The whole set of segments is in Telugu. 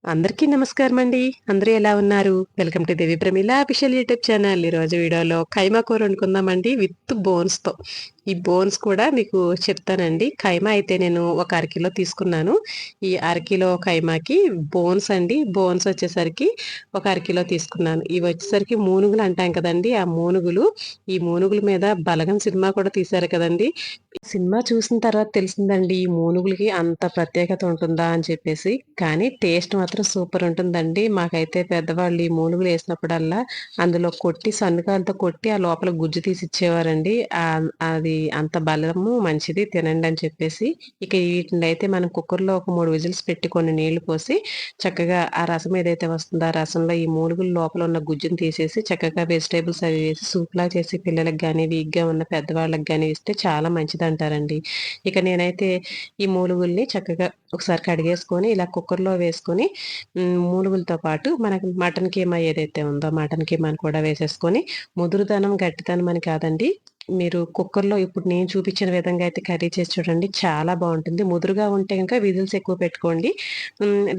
అందరికీ నమస్కారం అండి. అందరూ ఎలా ఉన్నారు? Welcome to Devi Pramila official YouTube channel. ఈరోజు వీడియోలో కైమా కూర వండుకుందామండి విత్ బోన్స్‌తో. ఈ బోన్స్ కూడా మీకు చెప్తానండి. కైమా అయితే నేను ఒక అరకిలో తీసుకున్నాను. ఈ అరకిలో కైమాకి బోన్స్ అండి. బోన్స్ వచ్చేసరికి ఒక అరకిలో తీసుకున్నాను. ఇవి వచ్చేసరికి మూనుగులు అంటాం కదండీ! ఆ మూనుగులు. ఈ మూనుగుల మీద 'బలగం' సినిమా కూడా తీశారు కదండీ! సినిమా చూసిన తర్వాత తెలిసిందండి ఈ మూనుగులకి అంత ప్రత్యేకత ఉంటుందా అని చెప్పేసి. కానీ టేస్ట్ మాత్రం సూపర్ ఉంటుందండి. మాకైతే పెద్దవాళ్ళు ఈ మూనుగులు ఏసినప్పుడల్లా అందులో కొట్టి సన్నుకాయలతో కొట్టి ఆ లోపల గుజ్జు తీసి ఇచ్చేవారండి. అది అంత బలము మంచిది తినండి అని చెప్పేసి. ఇక వీటినైతే మనం కుక్కర్‌లో ఒక 3 విజిల్స్ పెట్టి కొన్ని నీళ్లు పోసి చక్కగా ఆ రసం ఏదైతే వస్తుందో ఆ రసంలో ఈ మూలుగుల లోపల ఉన్న గుజ్జుని తీసేసి చక్కగా వెజిటబుల్స్ అవి వేసి సూప్‌లా చేసి పిల్లలకి గాని, వీక్‌గా ఉన్న పెద్దవాళ్ళకి గాని ఇస్తే చాలా మంచిదంటారండి. ఇక నేనైతే ఈ మూలుగుల్ని చక్కగా ఒకసారి కడిగేసుకొని ఇలా కుక్కర్‌లో వేసుకొని మూలుగులతో పాటు మనకి మటన్ కీమా ఏదైతే ఉందో మటన్ కీమాని కూడా వేసేసుకొని ముదురుదనం, గట్టిదనం అని కాదండి. మీరు కుక్కర్‌లో ఇప్పుడు నేను చూపించిన విధంగా అయితే కర్రీ చేసి చూడండి. చాలా బావుంటుంది. ముదురుగా ఉంటే గనక విజిల్స్ ఎక్కువ పెట్టుకోండి.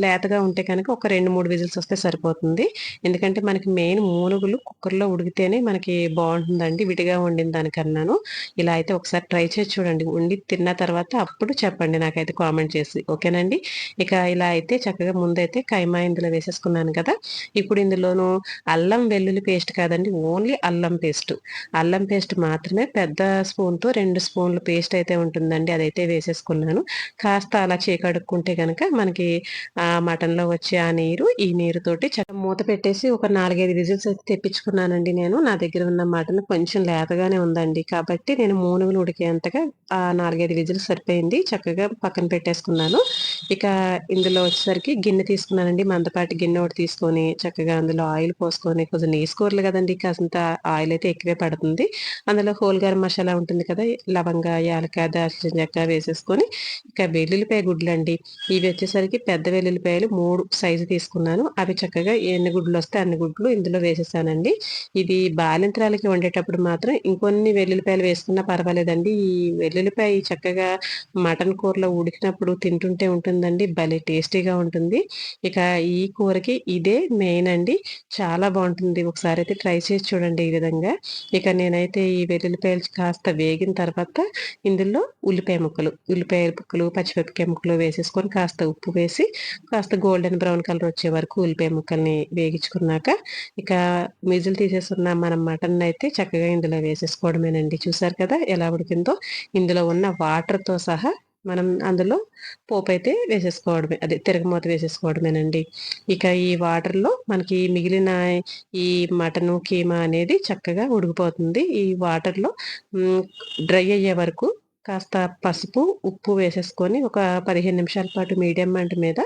లేతగా ఉంటే కనుక ఒక 2, 3 విజిల్స్ వస్తే సరిపోతుంది. ఎందుకంటే మనకి మెయిన్ మూనుగులు కుక్కర్‌లో ఉడికితేనే మనకి బావుంటుందండి. విడిగా వండిన దానికన్నాను. ఇలా అయితే ఒకసారి ట్రై చేసి చూడండి. వండి తిన్న తర్వాత అప్పుడు చెప్పండి నాకైతే కామెంట్ చేసి. ఓకేనండి. ఇక ఇలా అయితే చక్కగా ముందైతే కైమా ఇందులో వేసేసుకున్నాను కదా! ఇప్పుడు ఇందులోను అల్లం వెల్లుల్లి పేస్ట్ కాదండి. ఓన్లీ అల్లం పేస్టు. అల్లం పేస్ట్ మాత్రమే పెద్ద స్పూన్‌తో 2 స్పూన్‌ల పేస్ట్ అయితే ఉంటుందండి. అదైతే వేసేసుకున్నాను. కాస్త అలా చేకడుక్కుంటే గనక మనకి మటన్‌లో వచ్చే ఆ నీరు, ఈ నీరుతోటి మూత పెట్టేసి ఒక 4, 5 విజిల్స్ అయితే తెప్పించుకున్నానండి నేను. నా దగ్గర ఉన్న మటన్ కొంచెం లేతగానే ఉందండి. కాబట్టి నేను మూనుగులు ఉడికేంతగా 4, 5 విజిల్స్ సరిపోయింది. చక్కగా పక్కన పెట్టేసుకున్నాను. ఇక ఇందులో వచ్చేసరికి గిన్నె తీసుకున్నానండి. మందపాటి గిన్నె ఒకటి తీసుకొని చక్కగా అందులో ఆయిల్ పోసుకొని కొంచెం నీసు కూరలు కదండీ! కాసింత ఆయిల్ అయితే ఎక్కువే పడుతుంది. అందులో హోల్ గరం మసాలా ఉంటుంది కదా! లవంగ, యాలక, దాల్చిన చెక్క వేసేసుకొని ఇక వెల్లుల్లిపాయ గుడ్లండి. ఇవి వచ్చేసరికి పెద్ద వెల్లుల్లిపాయలు 3 సైజు తీసుకున్నాను. అవి చక్కగా ఎన్ని గుడ్లొస్తే అన్ని గుడ్లు ఇందులో వేసేసానండి. ఇది బాలింత్రాలకి వండేటప్పుడు మాత్రం ఇంకొన్ని వెల్లుల్లిపాయలు వేసుకున్నా పర్వాలేదండి. ఈ వెల్లుల్లిపాయ చక్కగా మటన్ కూరలో ఉడికినప్పుడు తింటుంటే ఉంటుందండి. భలే టేస్టీగా ఉంటుంది. ఇక ఈ కూరకి ఇదే మెయిన్ అండి. చాలా బావుంటుంది. ఒకసారైతే ట్రై చేసి చూడండి ఈ విధంగా. ఇక నేనైతే ఈ వెల్లుల్లిపాయలు కాస్త వేగిన తర్వాత ఇందులో ఉల్లిపాయ ముక్కలు, పచ్చిమిరపకాయ ముక్కలు వేసేసుకొని కాస్త ఉప్పు వేసి కాస్త గోల్డెన్ బ్రౌన్ కలర్ వచ్చే వరకు ఉల్లిపాయ ముక్కల్ని వేగించుకున్నాక ఇక విజిల్ తీసేసున్న మనం మటన్నయితే చక్కగా ఇందులో వేసేసుకోవడమేనండి. చూసారు కదా ఎలా ఉడికిందో. ఇందులో ఉన్న వాటర్‌తో సహా మనం అందులో పోపైతే వేసేసుకోవడమే. అదే తిరగమూత వేసేసుకోవడమేనండి. ఇక ఈ వాటర్‌లో మనకి మిగిలిన ఈ మటను, కీమా అనేది చక్కగా ఉడికిపోతుంది. ఈ వాటర్‌లో డ్రై అయ్యే వరకు కాస్త పసుపు, ఉప్పు వేసేసుకొని ఒక 15 నిమిషాల పాటు మీడియం మంట మీద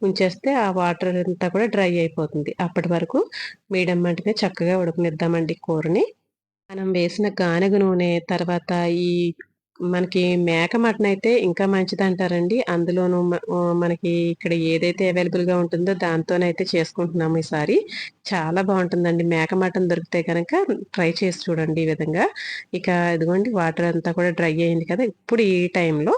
ఉంచేస్తే ఆ వాటర్ అంతా కూడా డ్రై అయిపోతుంది. అప్పటి వరకు మీడియం మంట మీద చక్కగా ఉడకనిద్దామండి కూరని. మనం వేసిన గానుగ నూనె, తర్వాత ఈ మనకి మేక మటన్ అయితే ఇంకా మంచిదంటారండి. అందులోనూ మనకి ఇక్కడ ఏదైతే అవైలబుల్‌గా ఉంటుందో దాంతోనైతే చేసుకుంటున్నాము ఈసారి. చాలా బావుంటుందండి. మేక మటన్ దొరికితే గనక ట్రై చేసి చూడండి ఈ విధంగా. ఇక ఇదిగోండి వాటర్ అంతా కూడా డ్రై అయింది కదా! ఇప్పుడు ఈ టైంలో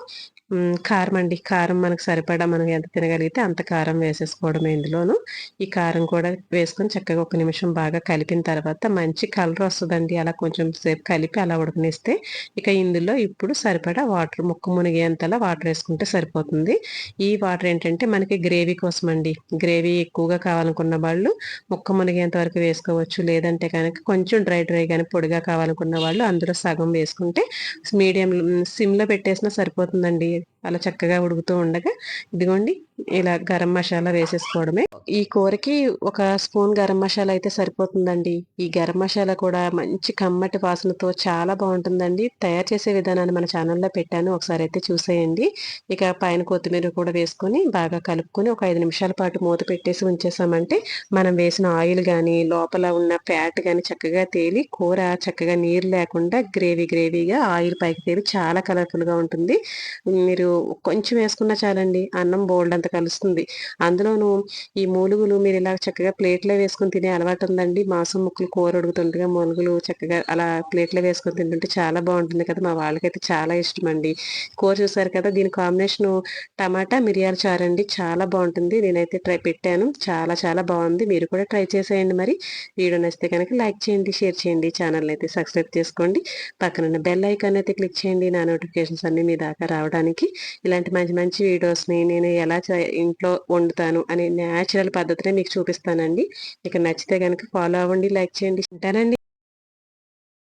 కారం అండి. కారం మనకు సరిపడా మనం ఎంత తినగలిగితే అంత కారం వేసేసుకోవడమే ఇందులోను. ఈ కారం కూడా వేసుకొని చక్కగా ఒక నిమిషం బాగా కలిపిన తర్వాత మంచి కలర్ వస్తదండి. అలా కొంచెం సేపు కలిపి అలా ఉడకనిస్తే ఇక ఇందులో ఇప్పుడు సరిపడా వాటర్ ముక్క మునిగేంతలా వాటర్ వేసుకుంటే సరిపోతుంది. ఈ వాటర్ ఏంటంటే మనకి గ్రేవీ కోసమండి. గ్రేవీ ఎక్కువగా కావాలనుకున్న వాళ్ళు ముక్క మునిగేంత వరకు వేసుకోవచ్చు. లేదంటే కనుక కొంచెం డ్రై గాని పొడిగా కావాలనుకున్న వాళ్ళు అందులో సగం వేసుకుంటే సిమ్‌లో పెట్టేసినా సరిపోతుందండి. అలా చక్కగా ఉడుకుతూ ఉండగా ఇదిగోండి ఇలా గరం మసాలా వేసేసుకోవడమే. ఈ కూరకి ఒక స్పూన్ గరం మసాలా అయితే సరిపోతుందండి. ఈ గరం మసాలా కూడా మంచి కమ్మటి వాసనతో చాలా బావుంటుందండి. తయారు చేసే విధానాన్ని మన ఛానల్‌లో పెట్టాను. ఒకసారైతే చూసేయండి. ఇక పైన కొత్తిమీర కూడా వేసుకొని బాగా కలుపుకొని ఒక 5 నిమిషాల పాటు మూత పెట్టేసి ఉంచేసామంటే మనం వేసిన ఆయిల్ గాని, లోపల ఉన్న ఫ్యాట్ గాని చక్కగా తేలి కూర చక్కగా నీరు లేకుండా గ్రేవీగా ఆయిల్ పైకి తేలి చాలా కలర్‌ఫుల్‌గా ఉంటుంది. మీరు మీరు కొంచెం వేసుకున్నా చాలండి. అన్నం బోలెడంత కలుస్తుంది. అందులోనూ ఈ మూలుగులు మీరు ఇలా చక్కగా ప్లేట్‌లో వేసుకొని తినే అలవాటు ఉందండి? మాంసం ముక్కలు కూర ఉడుకుతుండగా మూలుగులు చక్కగా అలా ప్లేట్‌లో వేసుకొని తింటుంటే చాలా బావుంటుంది కదా! మా వాళ్ళకైతే చాలా ఇష్టమండి. కూర చూసారు కదా! దీని కాంబినేషను టమాటా, మిరియాల చారండి. చాలా బావుంటుంది. నేనైతే పెట్టాను. చాలా చాలా బావుంది. మీరు కూడా ట్రై చేసేయండి మరి. వీడియో నచ్చితే గనక లైక్ చేయండి, షేర్ చేయండి. ఛానెల్‌నైతే సబ్స్క్రైబ్ చేసుకోండి. పక్కనున్న బెల్ ఐకాన్ అయితే క్లిక్ చేయండి. నా నోటిఫికేషన్స్ అన్నీ మీ దాకా రావడానికి. ఇలాంటి మంచి మంచి వీడియోస్‌ని నేను ఎలా ఇంట్లో వండుతాను అనే నేచురల్ పద్ధతినే మీకు చూపిస్తానండి. ఇక నచ్చితే గనక ఫాలో అవ్వండి, లైక్ చేయండి. ఉంటానండి.